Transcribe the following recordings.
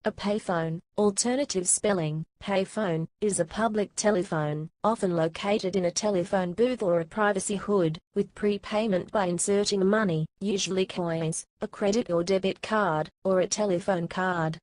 A payphone, alternative spelling, payphone, is a public telephone, often located in a telephone booth or a privacy hood, with prepayment by inserting money, usually coins, a credit or debit card, or a telephone card.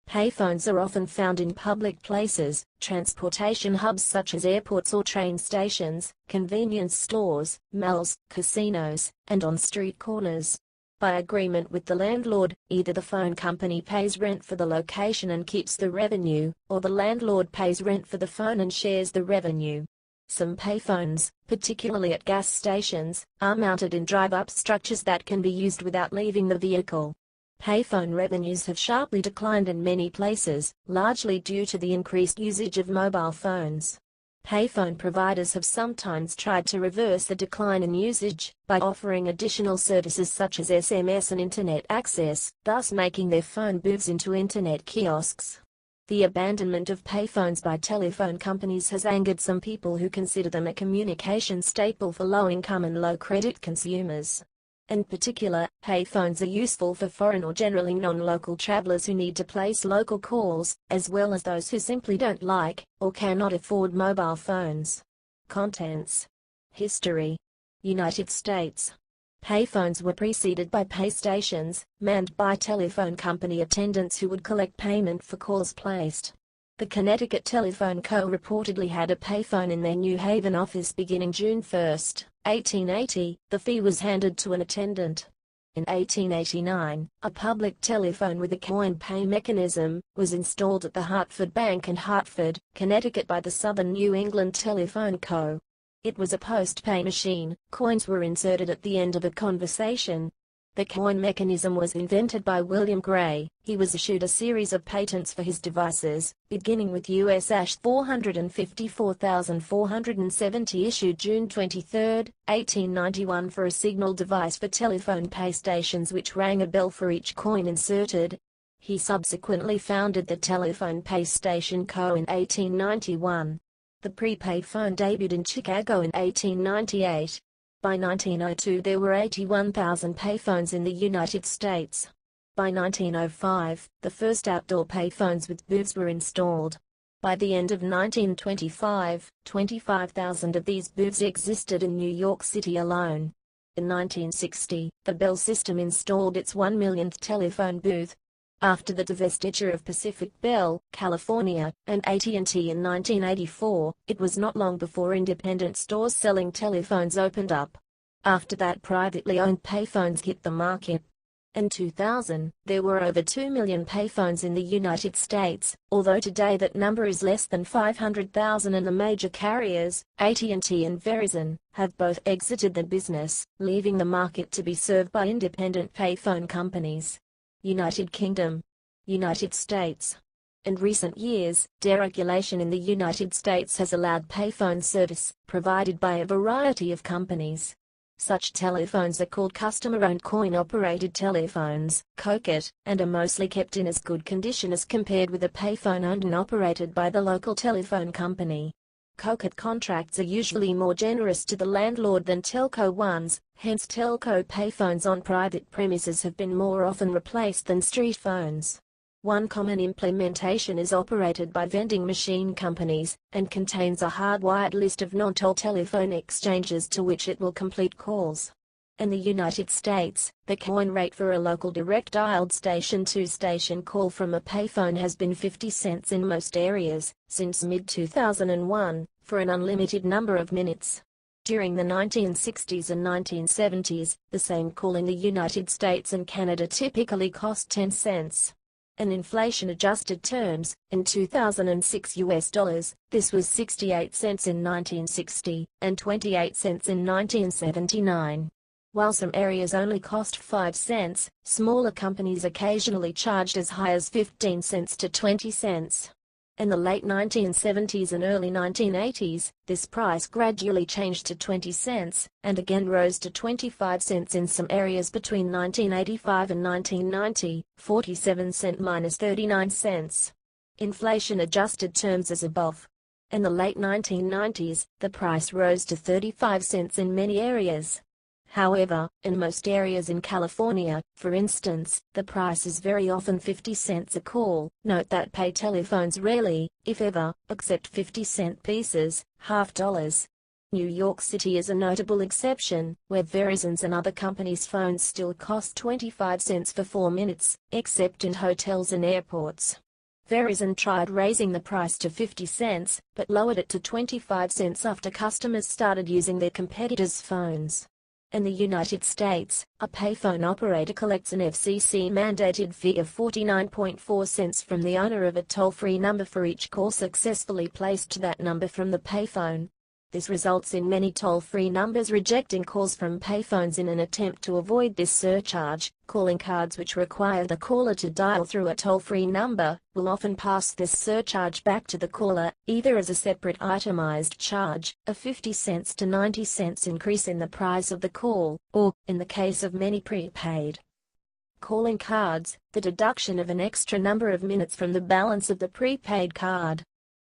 Payphones are often found in public places, transportation hubs such as airports or train stations, convenience stores, malls, casinos, and on street corners. By agreement with the landlord, either the phone company pays rent for the location and keeps the revenue, or the landlord pays rent for the phone and shares the revenue. Some payphones, particularly at gas stations, are mounted in drive-up structures that can be used without leaving the vehicle. Payphone revenues have sharply declined in many places, largely due to the increased usage of mobile phones. Payphone providers have sometimes tried to reverse the decline in usage by offering additional services such as SMS and internet access, thus making their phone booths into internet kiosks. The abandonment of payphones by telephone companies has angered some people who consider them a communication staple for low-income and low-credit consumers. In particular, payphones are useful for foreign or generally non-local travelers who need to place local calls, as well as those who simply don't like, or cannot afford mobile phones. Contents. History. United States. Payphones were preceded by pay stations, manned by telephone company attendants who would collect payment for calls placed. The Connecticut Telephone Co. reportedly had a payphone in their New Haven office beginning June 1, 1880. The fee was handed to an attendant. In 1889, a public telephone with a coin pay mechanism was installed at the Hartford Bank in Hartford, Connecticut by the Southern New England Telephone Co. It was a post-pay machine. Coins were inserted at the end of a conversation. The coin mechanism was invented by William Gray. He was issued a series of patents for his devices, beginning with US 454,470 issued June 23, 1891 for a signal device for telephone pay stations which rang a bell for each coin inserted. He subsequently founded the Telephone Pay Station Co. in 1891. The prepaid phone debuted in Chicago in 1898. By 1902 there were 81,000 payphones in the United States. By 1905, the first outdoor payphones with booths were installed. By the end of 1925, 25,000 of these booths existed in New York City alone. In 1960, the Bell System installed its 1 millionth telephone booth. After the divestiture of Pacific Bell, California, and AT&T in 1984, it was not long before independent stores selling telephones opened up. After that, privately owned payphones hit the market. In 2000, there were over 2 million payphones in the United States, although today that number is less than 500,000 and the major carriers, AT&T and Verizon, have both exited the business, leaving the market to be served by independent payphone companies. United Kingdom. United States. In recent years, deregulation in the United States has allowed payphone service, provided by a variety of companies. Such telephones are called customer-owned coin-operated telephones, COCOT, and are mostly kept in as good condition as compared with a payphone owned and operated by the local telephone company. COCOT contracts are usually more generous to the landlord than telco ones, hence telco payphones on private premises have been more often replaced than street phones. One common implementation is operated by vending machine companies, and contains a hardwired list of non-toll telephone exchanges to which it will complete calls. In the United States, the coin rate for a local direct-dialed station-to-station call from a payphone has been 50 cents in most areas, since mid-2001, for an unlimited number of minutes. During the 1960s and 1970s, the same call in the United States and Canada typically cost 10 cents. In inflation-adjusted terms, in 2006 US dollars, this was 68 cents in 1960, and 28 cents in 1979. While some areas only cost 5 cents, smaller companies occasionally charged as high as 15 cents to 20 cents. In the late 1970s and early 1980s, this price gradually changed to 20 cents, and again rose to 25 cents in some areas between 1985 and 1990, 47 cent minus 39 cents. Inflation-adjusted terms as above. In the late 1990s, the price rose to 35 cents in many areas. However, in most areas in California, for instance, the price is very often 50 cents a call. Note that pay telephones rarely, if ever, accept 50-cent pieces, half dollars. New York City is a notable exception, where Verizon's and other companies' phones still cost 25 cents for 4 minutes, except in hotels and airports. Verizon tried raising the price to 50 cents, but lowered it to 25 cents after customers started using their competitors' phones. In the United States, a payphone operator collects an FCC-mandated fee of 49.4 cents from the owner of a toll-free number for each call successfully placed to that number from the payphone. This results in many toll-free numbers rejecting calls from payphones in an attempt to avoid this surcharge. Calling cards which require the caller to dial through a toll-free number will often pass this surcharge back to the caller, either as a separate itemized charge, a 50 cents to 90 cents increase in the price of the call, or, in the case of many prepaid calling cards, the deduction of an extra number of minutes from the balance of the prepaid card.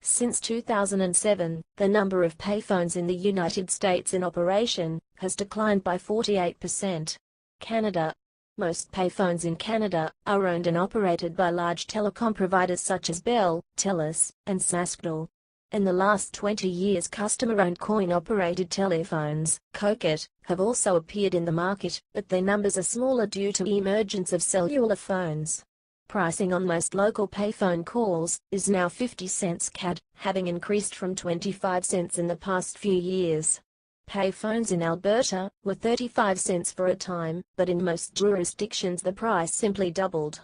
Since 2007, the number of payphones in the United States in operation has declined by 48%. Canada. Most payphones in Canada are owned and operated by large telecom providers such as Bell, Telus, and Sasktel. In the last 20 years, customer-owned coin-operated telephones, Coquette, have also appeared in the market, but their numbers are smaller due to the emergence of cellular phones. Pricing on most local payphone calls is now 50 cents CAD, having increased from 25 cents in the past few years. Payphones in Alberta were 35 cents for a time, but in most jurisdictions the price simply doubled.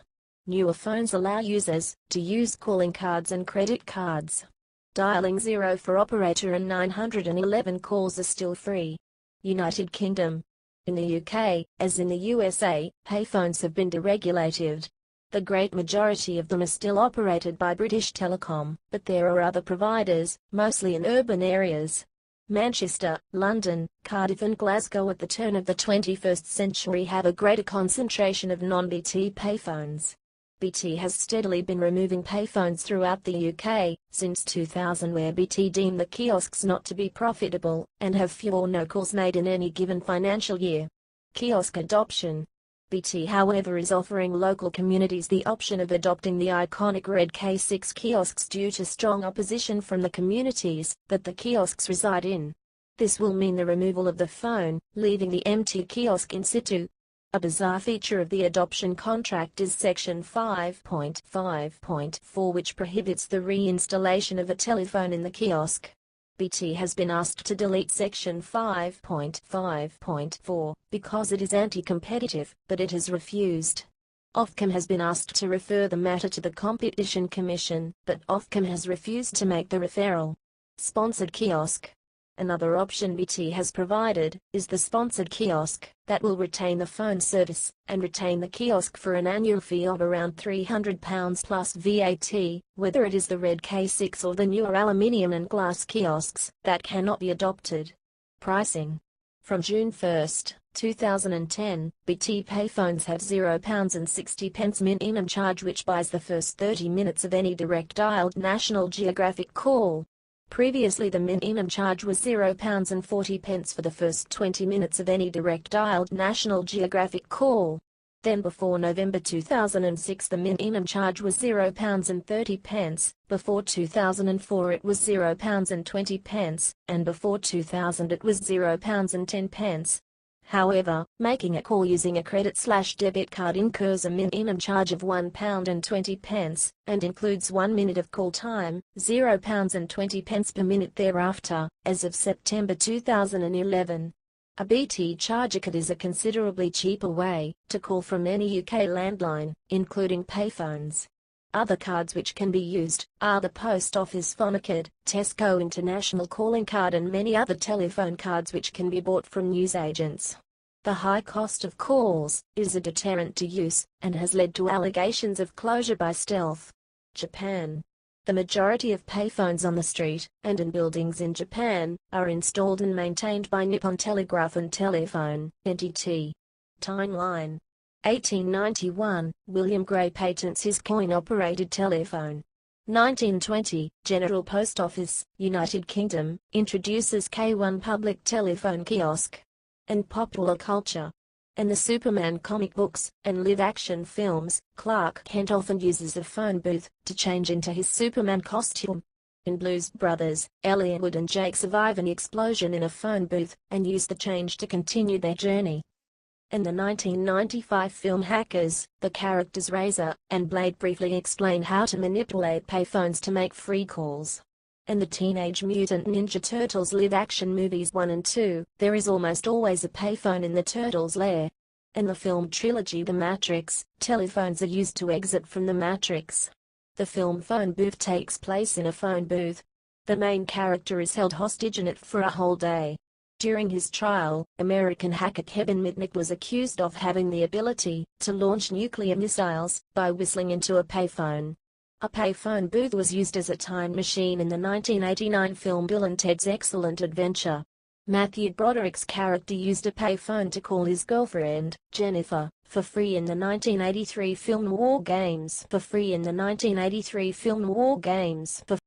Newer phones allow users to use calling cards and credit cards. Dialing 0 for operator and 911 calls are still free. United Kingdom. In the UK, as in the USA, payphones have been deregulated. The great majority of them are still operated by British Telecom, but there are other providers, mostly in urban areas. Manchester, London, Cardiff and Glasgow at the turn of the 21st century have a greater concentration of non-BT payphones. BT has steadily been removing payphones throughout the UK since 2000, where BT deemed the kiosks not to be profitable and have few or no calls made in any given financial year. Kiosk adoption. BT, however, is offering local communities the option of adopting the iconic red K6 kiosks due to strong opposition from the communities that the kiosks reside in. This will mean the removal of the phone, leaving the empty kiosk in situ. A bizarre feature of the adoption contract is Section 5.5.4, which prohibits the reinstallation of a telephone in the kiosk. BT has been asked to delete Section 5.5.4 because it is anti-competitive, but it has refused. Ofcom has been asked to refer the matter to the Competition Commission, but Ofcom has refused to make the referral. Sponsored kiosk. Another option BT has provided is the sponsored kiosk that will retain the phone service and retain the kiosk for an annual fee of around £300 plus VAT, whether it is the red K6 or the newer aluminium and glass kiosks that cannot be adopted. Pricing. From June 1, 2010, BT payphones have £0.60 minimum charge, which buys the first 30 minutes of any direct dialed National Geographic call. Previously the minimum charge was £0.40 for the first 20 minutes of any direct dialed National Geographic call. Then before November 2006 the minimum charge was £0.30, before 2004 it was £0.20, and before 2000 it was £0.10. However, making a call using a credit/debit card incurs a minimum charge of £1.20, and includes 1 minute of call time, £0.20 per minute thereafter, as of September 2011. A BT charger card is a considerably cheaper way to call from any UK landline, including payphones. Other cards which can be used are the Post Office Phonicard, Tesco International Calling Card and many other telephone cards which can be bought from newsagents. The high cost of calls is a deterrent to use and has led to allegations of closure by stealth. Japan. The majority of payphones on the street and in buildings in Japan are installed and maintained by Nippon Telegraph and Telephone, NTT. Timeline. 1891, William Gray patents his coin-operated telephone. 1920, General Post Office, United Kingdom, introduces K1 public telephone kiosk. and popular culture. In the Superman comic books and live-action films, Clark Kent often uses a phone booth to change into his Superman costume. In Blues Brothers, Elliot and Jake survive an explosion in a phone booth and use the change to continue their journey. In the 1995 film Hackers, the characters Razor and Blade briefly explain how to manipulate payphones to make free calls. In the Teenage Mutant Ninja Turtles live-action movies 1 and 2, there is almost always a payphone in the Turtles' lair. In the film trilogy The Matrix, telephones are used to exit from the Matrix. The film Phone Booth takes place in a phone booth. The main character is held hostage in it for a whole day. During his trial, American hacker Kevin Mitnick was accused of having the ability to launch nuclear missiles by whistling into a payphone. A payphone booth was used as a time machine in the 1989 film Bill and Ted's Excellent Adventure. Matthew Broderick's character used a payphone to call his girlfriend, Jennifer, for free in the 1983 film War Games.